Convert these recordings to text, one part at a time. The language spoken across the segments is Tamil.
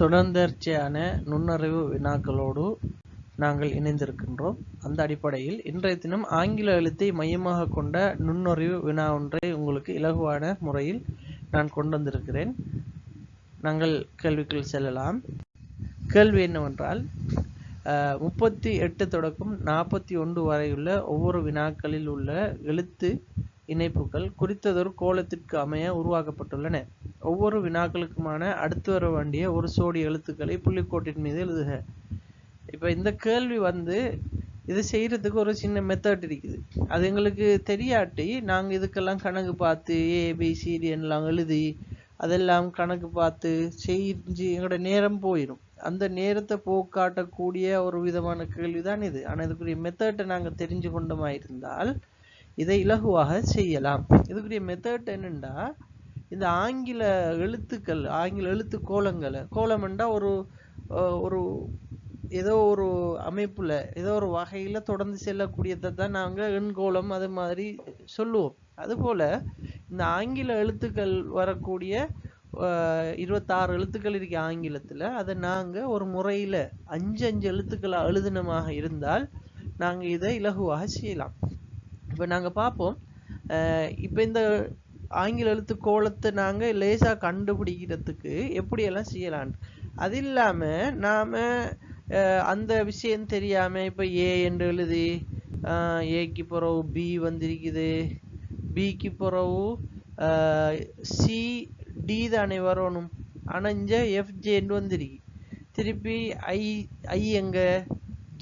தொடர்ந்தேர்ச்சியான நுண்ணறிவு வினாக்களோடு நாங்கள் இணைந்திருக்கின்றோம். அந்த அடிப்படையில் இன்றைய தினம் ஆங்கில எழுத்தை மையமாக கொண்ட நுண்ணறிவு வினா ஒன்றை உங்களுக்கு இலகுவான முறையில் நான் கொண்டு வந்திருக்கிறேன். நாங்கள் கேள்விக்குள் செல்லலாம். கேள்வி என்னவென்றால் 38 தொடக்கம் 41 வரையுள்ள ஒவ்வொரு வினாக்களில் உள்ள எழுத்து இணைப்புகள் குறித்ததொரு கோலத்திற்கு அமைய உருவாக்கப்பட்டுள்ளன. ஒவ்வொரு வினாக்களுக்குமான அடுத்து வர வேண்டிய ஒரு சோடி எழுத்துக்களை புள்ளிக்கோட்டின் மீது எழுதுக. இப்போ இந்த கேள்வி இது செய்யறதுக்கு ஒரு சின்ன மெத்தட் இருக்குது. அது எங்களுக்கு தெரியாட்டி நாங்கள் இதுக்கெல்லாம் கணக்கு பார்த்து ABCD எல்லாம் எழுதி அதெல்லாம் கணக்கு பார்த்து செஞ்சு எங்களோட நேரம் போயிடும். அந்த நேரத்தை போக்காட்டக்கூடிய ஒரு விதமான கேள்விதான் இது. ஆனால் இதுக்குரிய மெத்தட்டை நாங்கள் தெரிஞ்சு கொண்டோமா இருந்தால் இதை இலகுவாக செய்யலாம். இதுக்குரிய மெத்தட் என்னென்னா, இந்த ஆங்கில எழுத்துக்கள், ஆங்கில எழுத்து கோலம்ண்டா ஒரு ஏதோ ஒரு அமைப்புல ஏதோ ஒரு வகையில தொடர்ந்து செல்லக்கூடியதை தான் நாங்கள் எண்கோலம் அது மாதிரி சொல்லுவோம். அதுபோல இந்த ஆங்கில எழுத்துக்கள் வரக்கூடிய 26 எழுத்துக்கள் இருக்கு ஆங்கிலத்தில். அதை நாங்கள் ஒரு முறையில் 5 எழுத்துக்களை எழுதினமாக இருந்தால் நாங்கள் இதை இலகுவாக செய்யலாம். இப்போ நாங்கள் பார்ப்போம். இப்போ இந்த ஆங்கில எழுத்து கோலத்தை நாங்கள் லேசாக கண்டுபிடிக்கிறதுக்கு எப்படியெல்லாம் செய்யலாம். அது இல்லாமல் நாம் அந்த விஷயம் தெரியாமல் இப்போ A என்று எழுதி ஏக்கு பிறகு B வந்திருக்குது, பிக்கு பிறகு CD தானே வரணும். ஆனால் இங்கே FJ என்று வந்திருக்கு. திருப்பி I எங்க,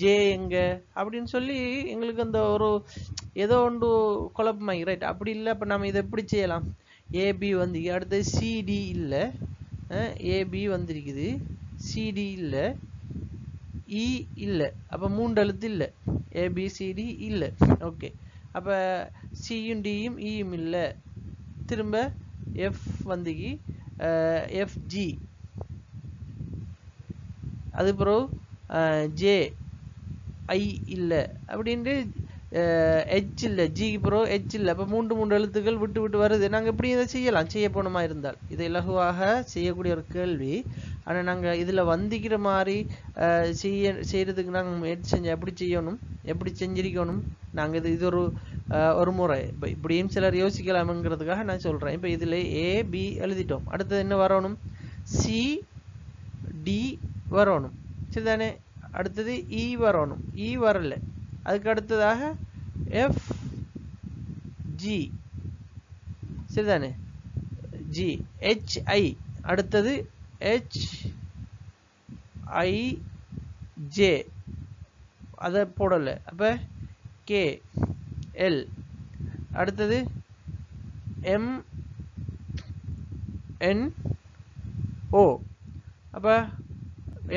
J எங்க அப்படின்னு சொல்லி எங்களுக்கு அந்த ஒரு ஏதோ ஒன்று குழப்பமாகி ரைட். அப்படி இல்லை. அப்போ நம்ம இதை எப்படி செய்யலாம்? AB வந்து அடுத்தது CD இல்லை, AB வந்திருக்குது, CD இல்லை, E இல்லை. அப்போ 3 எழுத்து இல்லை, ABCD இல்லை. ஓகே, அப்போ சியும் டியும் ஈயும் இல்லை. திரும்ப F வந்திக்கு, FG, அது பிறகு J I இல்லை அப்படின்ட்டு H இல்லை, ஜிக்கு பிறகு H இல்லை. அப்போ 3 எழுத்துக்கள் விட்டு விட்டு வருது. நாங்கள் எப்படி இதை செய்யலாம்? செய்ய போனோமா இருந்தால் இதை இலகுவாக செய்யக்கூடிய ஒரு கேள்வி. ஆனால் நாங்கள் இதில் வந்திக்கிற மாதிரி செய்யறதுக்கு நாங்கள் முயற்சி செஞ்சோம். எப்படி செய்யணும், எப்படி செஞ்சிருக்கணும், நாங்கள் இது ஒரு முறை. இப்போ இப்படியும் சிலர் யோசிக்கலாம்ங்கிறதுக்காக நான் சொல்கிறேன். இப்போ இதில் AB எழுதிட்டோம். அடுத்தது என்ன வரணும்? CD வரணும், சரிதானே? அடுத்தது E வரணும், E வரல. அதுக்கு அடுத்ததாக FG, சரிதானே? G, HI, அடுத்தது HIJ, அதை போடலை. அப்போ KL, அடுத்தது MNO, அப்போ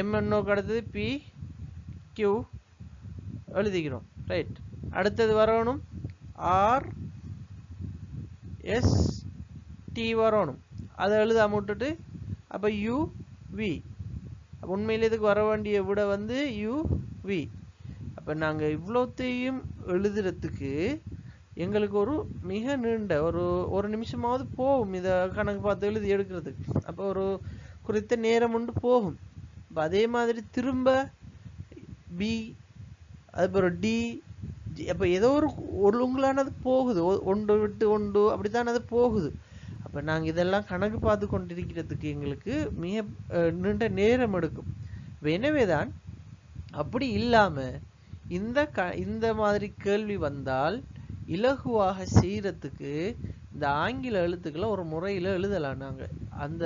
MNOக்கு அடுத்தது PQ எழுதிக்கிறோம், ரைட். அடுத்தது வரணும் RST வரணும், அதை எழுதாம விட்டுட்டு அப்போ UV. உண்மையில் இதுக்கு வர வேண்டிய விட UV. அப்போ நாங்கள் இவ்வளோத்தையும் எழுதுறதுக்கு எங்களுக்கு ஒரு மிக நீண்ட ஒரு நிமிஷமாவது போகும் இதை கணக்கு பார்த்து எழுதி எடுக்கிறதுக்கு. அப்போ ஒரு குறித்த நேரம் ஒன்று போகும். இப்போ அதே மாதிரி திரும்ப B, அதுக்கப்புறம் D, அப்போ ஏதோ ஒரு ஒழுங்கலானது போகுது, ஒன்று விட்டு ஒன்று அப்படித்தான் அது போகுது. அப்போ நாங்கள் இதெல்லாம் கணக்கு பார்த்து கொண்டிருக்கிறதுக்கு எங்களுக்கு மிக நீண்ட நேரம் எடுக்கும். எனவே தான் அப்படி இல்லாமல் இந்த மாதிரி கேள்வி வந்தால் இலகுவாக செய்யறதுக்கு இந்த ஆங்கில எழுத்துக்களை ஒரு முறையில் எழுதலாம். நாங்கள் அந்த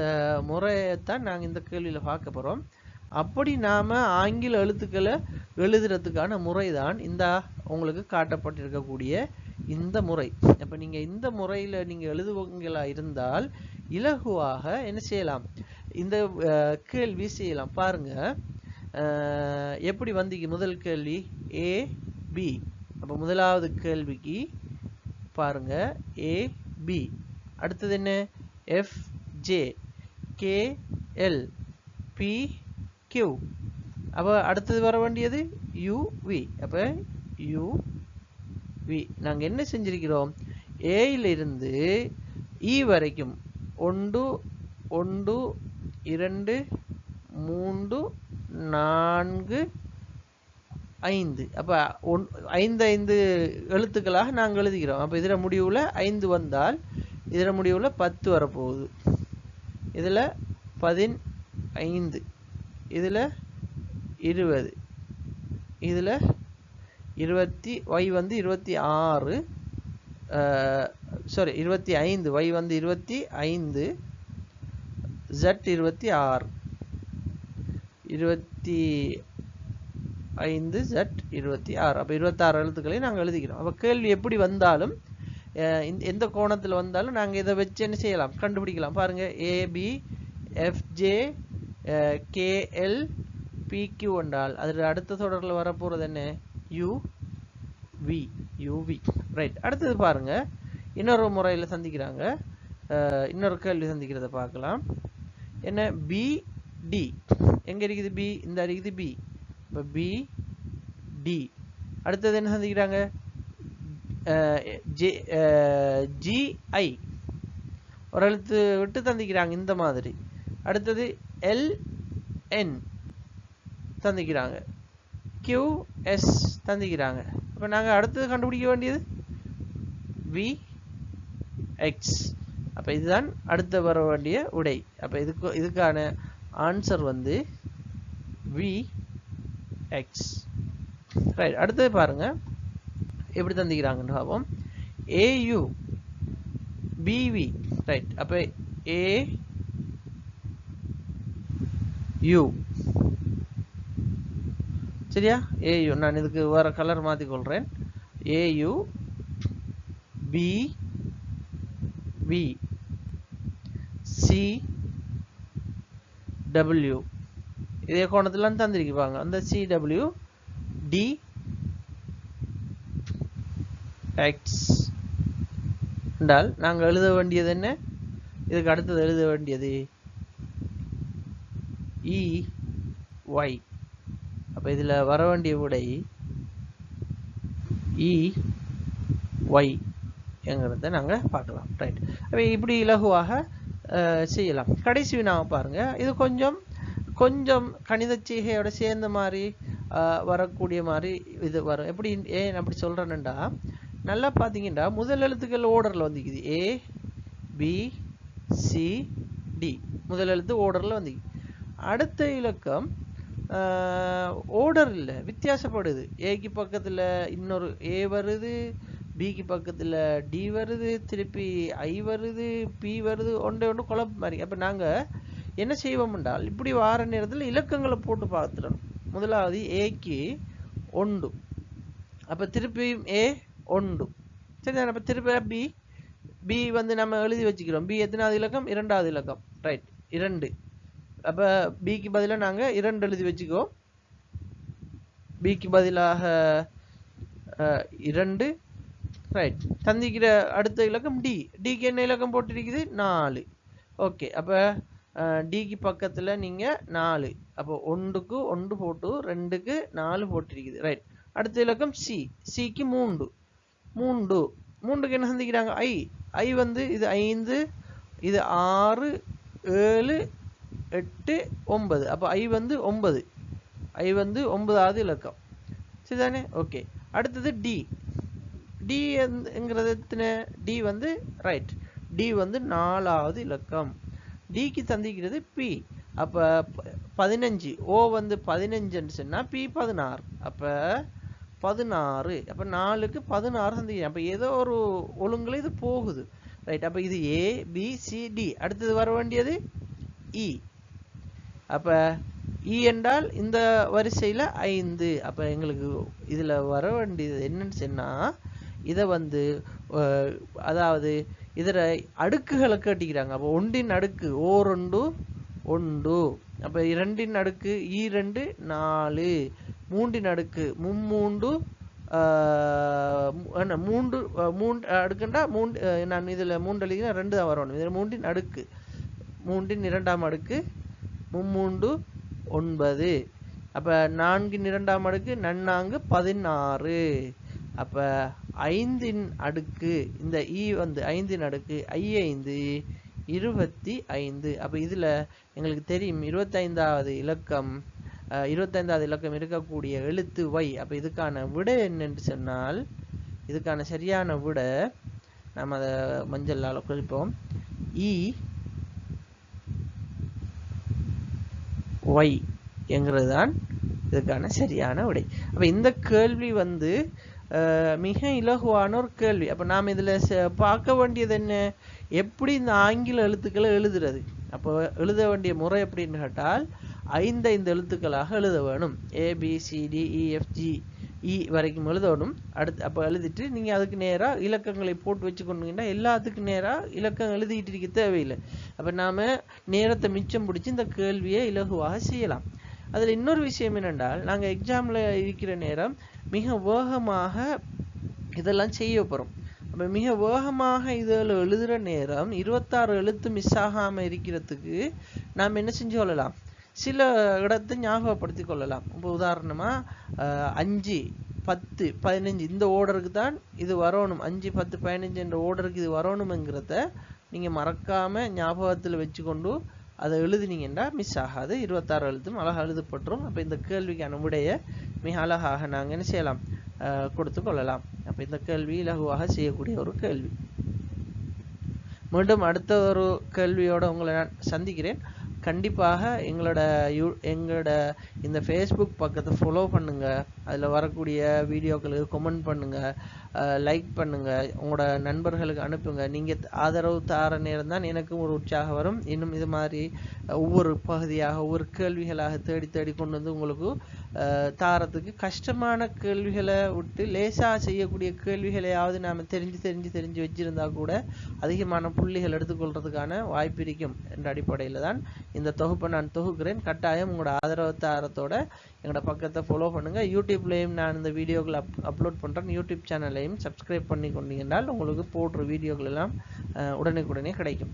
முறையைத்தான் நாங்கள் இந்த கேள்வியில் பார்க்க போகிறோம். அப்படி நாம் ஆங்கில எழுத்துக்களை எழுதுறதுக்கான முறை தான் இந்த உங்களுக்கு காட்டப்பட்டிருக்கக்கூடிய இந்த முறை. அப்போ நீங்கள் இந்த முறையில் நீங்கள் எழுதுவங்களா இருந்தால் இலகுவாக என்ன செய்யலாம்? இந்த கேள்வி செய்யலாம். பாருங்க, எப்படி வந்தீங்க? முதல் கேள்வி AB. அப்போ முதலாவது கேள்விக்கு பாருங்க AB. அடுத்தது என்ன? FJ, KL, PQ. அப்போ அடுத்தது வர வேண்டியது UV. அப்போ UV நாங்கள் என்ன செஞ்சிருக்கிறோம்? ஏயிலிருந்து E வரைக்கும் 1 1 2 3 4 5. அப்ப 5 5 எழுத்துக்களாக நாங்கள் எழுதுகிறோம். அப்ப இதுல முடிவுல 5 வந்தால் இதுல முடிவுல 10 வரப்போகுது. இதுல 15, இதுல 20, இதுல 20, y வந்து 26, சாரி 25, y வந்து 25, z 26, 25 z 26. அப்ப 26 எழுத்துக்களை நாங்கள் எழுதிக்கிறோம். அப்ப கேள்வி எப்படி வந்தாலும் எந்த கோணத்தில் வந்தாலும் நாங்கள் இதை வச்சு என்ன செய்யலாம், கண்டுபிடிக்கலாம். பாருங்க, ஏபி எஃப்ஜே கேஎல் பிக்யூ என்றால் அதில் அடுத்த தொடரில் வரப்போகிறது என்ன, யூவி. ரைட். அடுத்தது பாருங்க, இன்னொரு முறையில் சந்திக்கிறாங்க, இன்னொரு கேள்வி சந்திக்கிறத பார்க்கலாம். என்ன, பிடி எங்க இருக்குது, பி இந்த இருக்குது பி. இப்போ பிடி. அடுத்தது என்ன சந்திக்கிறாங்க, ஜிஐ ஒரு எழுத்து விட்டு தந்திக்கிறாங்க இந்த மாதிரி. அடுத்தது எல்என் தந்திக்கிறாங்க, QS தந்திக்கிறாங்க. அப்போ நாங்கள் அடுத்தது கண்டுபிடிக்க வேண்டியது VX. அப்போ இதுதான் அடுத்து வர வேண்டிய விடை. அப்போ இதுக்கான ஆன்சர் வந்து VX. ரைட். அடுத்தது பாருங்க எப்படி தந்திக்கிறாங்கன்னு பார்ப்போம். AU BV. ரைட். அப்போ AU சரியா, AU. நான் இதுக்கு வேற கலர் மாற்றி கொள்றேன். AU BV CW இதே கோணத்துல தந்திருப்பாங்க. அந்த CW DX என்றால் நாங்கள் எழுத வேண்டியது என்ன, இதுக்கு அடுத்தது எழுத வேண்டியது EY. அப்ப இதுல வர வேண்டிய விடை EY என்கிறத நாங்க பார்க்கலாம். ரைட். அப்ப இப்படி இலகுவாக செய்யலாம். கடைசி வினாவை பாருங்க. இது கொஞ்சம் கணித செய்கையோட சேர்ந்த மாதிரி வரக்கூடிய மாதிரி இது வரும். எப்படி, ஏன் அப்படி சொல்றேன்னுடா, நல்லா பாத்தீங்கன்னா முதல் எழுத்துக்கள் ஓர்டர்ல வந்துக்குது. ABCD முதல் எழுத்து ஓர்டர்ல வந்து, அடுத்த இலக்கம் ஓர்டர் இல்லை, வித்தியாசப்படுது. ஏக்கு பக்கத்துல இன்னொரு A வருது, பிக்கு பக்கத்துல D வருது, திருப்பி I வருது, P வருது, ஒன்று குழப்பம் மாதிரி. அப்ப நாங்க என்ன செய்வோம் என்றால், இப்படி வார நேரத்தில் இலக்கங்களை போட்டு பார்த்துடணும். முதலாவது ஏக்கு 1, அப்ப திருப்பியும் A 1. சரிதான். அப்ப திருப்பி பி வந்து நம்ம எழுதி வச்சுக்கிறோம். பி எத்தனாவது இலக்கம், 2வது இலக்கம். ரைட், 2. அப்ப பிக்கு பதிலாக நாங்க 2 எழுதி வச்சுக்கோம். பிக்கு பதிலாக 2. ரைட். தந்திக்கிற அடுத்த இலக்கம் டி. டிக்கு என்ன இலக்கம் போட்டிருக்குது, 4. ஓகே. அப்ப டிக்கு பக்கத்துல நீங்க 4. அப்போ 1க்கு 1 போட்டு 2க்கு 4 போட்டிருக்குது. ரைட். அடுத்த இலக்கம் சி. சிக்கு 3. 3க்கு என்ன சந்திக்கிறாங்க, ஐ வந்து இது 5, இது 6, 7, 8, 9. அப்போ ஐ வந்து 9. ஐ வந்து 9வது இலக்கம். சரிதானே? ஓகே. அடுத்தது டி. டி என்கிறது எத்தனை, டி வந்து ரைட், டி வந்து 4வது இலக்கம். டிக்கு தந்திக்கிறது பி. அப்ப 15. ஓ வந்து 15 சொன்னா பி 16. அப்ப 16. அப்ப 4க்கு 16 சந்திக்கிறேன். அப்ப ஏதோ ஒரு ஒழுங்குல இது போகுது. ரைட். அப்ப இது ஏ பி சி டி. அடுத்தது வர வேண்டியது இ. அப்ப இ என்றால் இந்த வரிசையில 5. அப்ப எங்களுக்கு இதுல வர வேண்டியது என்னன்னு சொன்னா, இத வந்து அதாவது இதர அடுக்குகளை கட்டிக்கிறாங்க. அப்ப 1ன் அடுக்கு ஓ2 1. அப்ப 2ன் அடுக்கு ஈ2 4. 3ன் அடுக்கு 3 3 அடுக்குண்டா 3. நான் இதுல 3 எழுதினா 2 தான் வரணும். இதுல 3ன் அடுக்கு, 3ன் 2ஆம் அடுக்கு 3 9. அப்ப 4ன் 2ஆம் அடுக்கு 4 16. அப்ப 5ன் அடுக்கு இந்த இ வந்து 5ன் அடுக்கு I5 25. அப்போ இதில் எங்களுக்கு தெரியும் 25வது இலக்கம் 25வது இலக்கம் இருக்கக்கூடிய எழுத்து Y. அப்போ இதுக்கான விடை என்னென்று சொன்னால், இதுக்கான சரியான விடை நாம் அதை மஞ்சளால் குறிப்போம். Y என்கிறது தான் இதுக்கான சரியான விடை. அப்போ இந்த கேள்வி வந்து மிக இலகுவான ஒரு கேள்வி. அப்போ நாம் இதில் பார்க்க வேண்டியது என்ன, எப்படி இந்த ஆங்கில எழுத்துக்களை எழுதுறது. அப்போ எழுத வேண்டிய முறை எப்படின்னு கேட்டால் 5 எழுத்துக்களாக எழுத வேணும். ABCDEFGE வரைக்கும் எழுதணும். அப்போ எழுதிட்டு நீங்கள் அதுக்கு நேராக இலக்கங்களை போட்டு வச்சு கொண்டீங்கன்னா எல்லாத்துக்கும் நேராக இலக்கம் எழுதிட்டு இருக்க தேவையில்லை. அப்போ நாம் நேரத்தை மிச்சம் பிடிச்சி இந்த கேள்வியை இலகுவாக செய்யலாம். அதில் இன்னொரு விஷயம் என்னென்றால், நாங்கள் எக்ஸாமில் இருக்கிற நேரம் மிக வேகமாக இதெல்லாம் செய்ய போகிறோம். அப்போ மிக வேகமாக இதில் எழுதுகிற நேரம் 26 எழுத்து மிஸ் ஆகாமல் இருக்கிறதுக்கு நாம் என்ன செஞ்சு கொள்ளலாம், சில இடத்தை ஞாபகப்படுத்தி கொள்ளலாம். இப்போ உதாரணமாக 5, 10, 15 இந்த ஓர்டருக்கு தான் இது வரணும். 5, 10, 15 என்ற ஓர்டருக்கு இது வரணுங்கிறத நீங்கள் மறக்காமல் ஞாபகத்தில் வச்சுக்கொண்டு அதை எழுதினீங்கன்னா மிஸ் ஆகாது. 26 எழுத்தும் அழகாக எழுதப்பட்டுரும். அப்போ இந்த கேள்விக்கான விடையை மிக அழகாக நாங்கள் என்ன செய்யலாம், கொடுத்து கொள்ளலாம். அப்போ இந்த கேள்வி இலகுவாக செய்யக்கூடிய ஒரு கேள்வி. மீண்டும் அடுத்த ஒரு கேள்வியோடு உங்களை நான் சந்திக்கிறேன். கண்டிப்பாக எங்களோட இந்த ஃபேஸ்புக் பக்கத்தை ஃபாலோ பண்ணுங்கள். அதில் வரக்கூடிய வீடியோக்களுக்கு கமெண்ட் பண்ணுங்கள், லைக் பண்ணுங்கள், உங்களோட நண்பர்களுக்கு அனுப்புங்க. நீங்கள் ஆதரவு தார நேரம் தான் எனக்கும் ஒரு உற்சாகம் வரும். இன்னும் இது மாதிரி ஒவ்வொரு பகுதியாக ஒவ்வொரு கேள்விகளாக தேடி தேடி கொண்டு வந்து உங்களுக்கு தாரத்துக்கு கஷ்டமான கேள்விகளை விட்டு லேசாக செய்யக்கூடிய கேள்விகளையாவது நாம் தெரிஞ்சு வச்சிருந்தா கூட அதிகமான புள்ளிகள் எடுத்துக்கொள்றதுக்கான வாய்ப்பு இருக்கும் என்ற அடிப்படையில் தான் இந்த தொகுப்பை நான் தொகுக்கிறேன். கட்டாயம் உங்களோட ஆதரவு தாரத்தோட எங்களோட பக்கத்தை ஃபாலோ பண்ணுங்கள். யூடியூப்லேயும் நான் இந்த வீடியோக்களை அப்லோட் பண்ணுறேன். யூடியூப் சேனலையும் சப்ஸ்கிரைப் பண்ணி கொண்டீங்கன்னால் உங்களுக்கு போடுற வீடியோக்கள் எல்லாம் உடனே கிடைக்கும்.